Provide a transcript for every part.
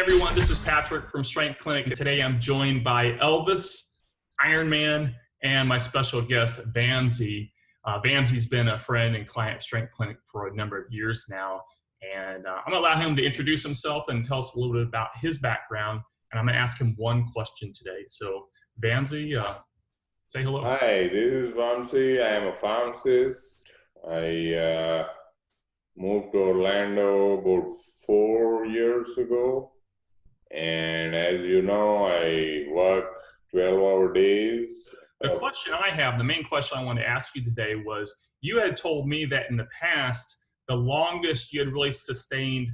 everyone, this is Patrick from Strength Clinic. Today I'm joined by Elvis, Ironman, and my special guest, Vamsi. Vamsi's been a friend and client at Strength Clinic for a number of years now, and I'm going to allow him to introduce himself and tell us a little bit about his background, and I'm going to ask him one question today. So, Vamsi, say hello. Hi, this is Vamsi. I am a pharmacist. I moved to Orlando about 4 years ago. And as you know, I work 12-hour days. The question I have, the main question I want to ask you today was, you had told me that in the past, the longest you had really sustained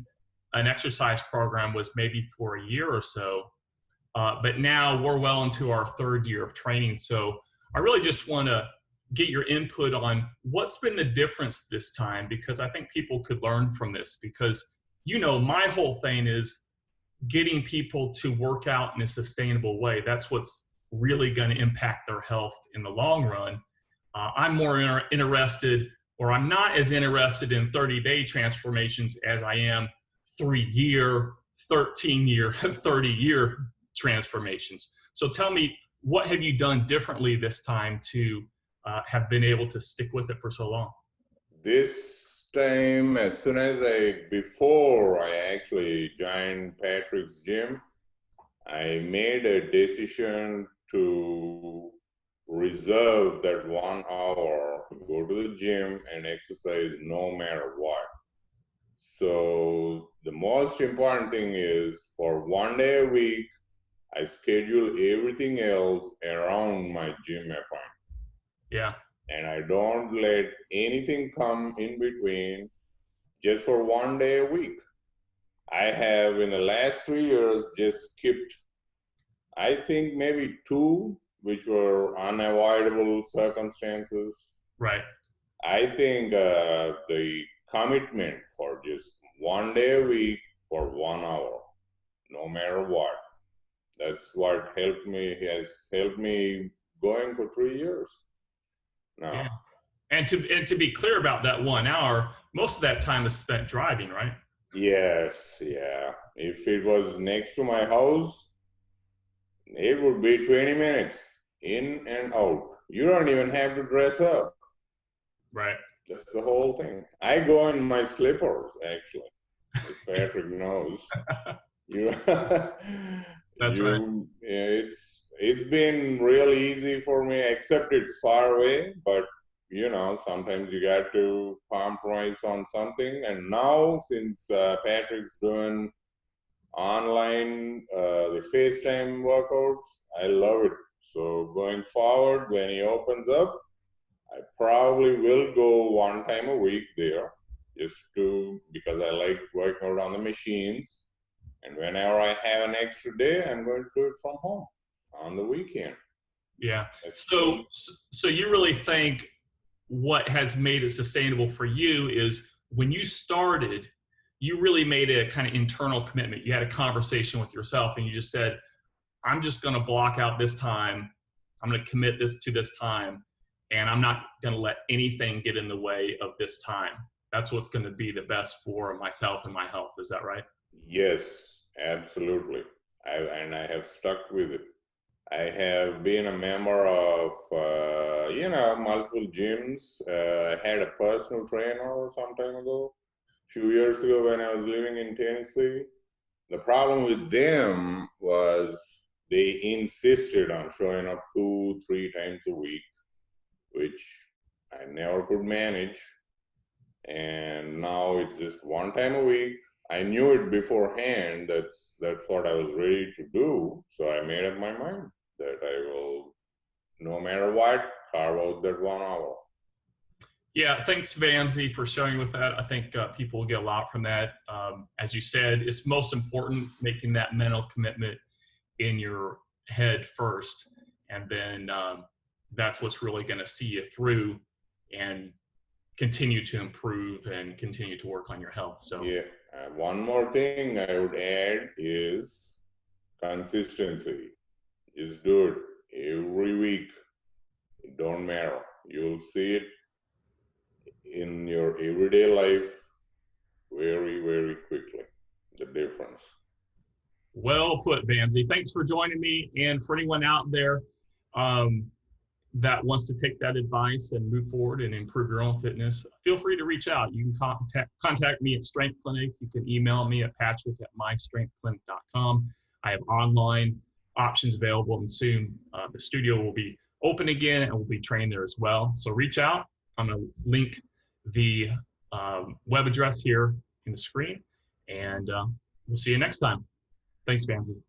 an exercise program was maybe for a year or so. But now we're well into our third year of training. So I really just want to get your input on what's been the difference this time, because I think people could learn from this. Because, you know, my whole thing is getting people to work out in a sustainable way. That's what's really going to impact their health in the long run. I'm more interested, or I'm not as interested in 30-day transformations as I am 3-year, 13-year, 30-year transformations. So tell me, what have you done differently this time to have been able to stick with it for so long? This time, before I actually joined Patrick's gym, I made a decision to reserve that 1 hour to go to the gym and exercise no matter what. So the most important thing is, for 1 day a week, I schedule everything else around my gym appointment. Yeah. And I don't let anything come in between, just for 1 day a week. I have, in the last 3 years, just skipped, I think maybe 2, which were unavoidable circumstances. Right. I think the commitment for just 1 day a week for 1 hour, no matter what, that's what has helped me going for 3 years now. Yeah. And to be clear about that 1 hour, most of that time is spent driving, right? Yes, yeah. If it was next to my house, it would be 20 minutes in and out. You don't even have to dress up. Right. That's the whole thing. I go in my slippers, actually, as Patrick knows. That's right. It's been real easy for me, except it's far away, but you know, sometimes you got to compromise on something. And now, since Patrick's doing online, the FaceTime workouts, I love it. So going forward, when he opens up, I probably will go 1 time a week there, because I like working out on the machines. And whenever I have an extra day, I'm going to do it from home on the weekend. Yeah. So you really think what has made it sustainable for you is, when you started, you really made a kind of internal commitment. You had a conversation with yourself and you just said, I'm just going to block out this time. I'm going to commit this to this time, and I'm not going to let anything get in the way of this time. That's what's going to be the best for myself and my health. Is that right? Yes, absolutely. And I have stuck with it. I have been a member of, multiple gyms. I had a personal trainer some time ago, a few years ago, when I was living in Tennessee. The problem with them was they insisted on showing up 2-3 times a week, which I never could manage. And now it's just 1 time a week. I knew it beforehand. That's what I was ready to do. So I made up my mind that I will, no matter what, carve out that 1 hour. Yeah, thanks, Vamsi, for sharing with that. I think people will get a lot from that. As you said, it's most important making that mental commitment in your head first, and then that's what's really going to see you through and continue to improve and continue to work on your health. So yeah, one more thing I would add is consistency. Just do it every week. It don't matter. You'll see it in your everyday life very, very quickly, the difference. Well put, Vamsi. Thanks for joining me. And for anyone out there um, that wants to take that advice and move forward and improve your own fitness, feel free to reach out. You can contact me at Strength Clinic. You can email me at patrick@mystrengthclinic.com. I have online options available, and soon the studio will be open again and we'll be trained there as well. So reach out. I'm going to link the web address here in the screen, and we'll see you next time. Thanks, Vamsi.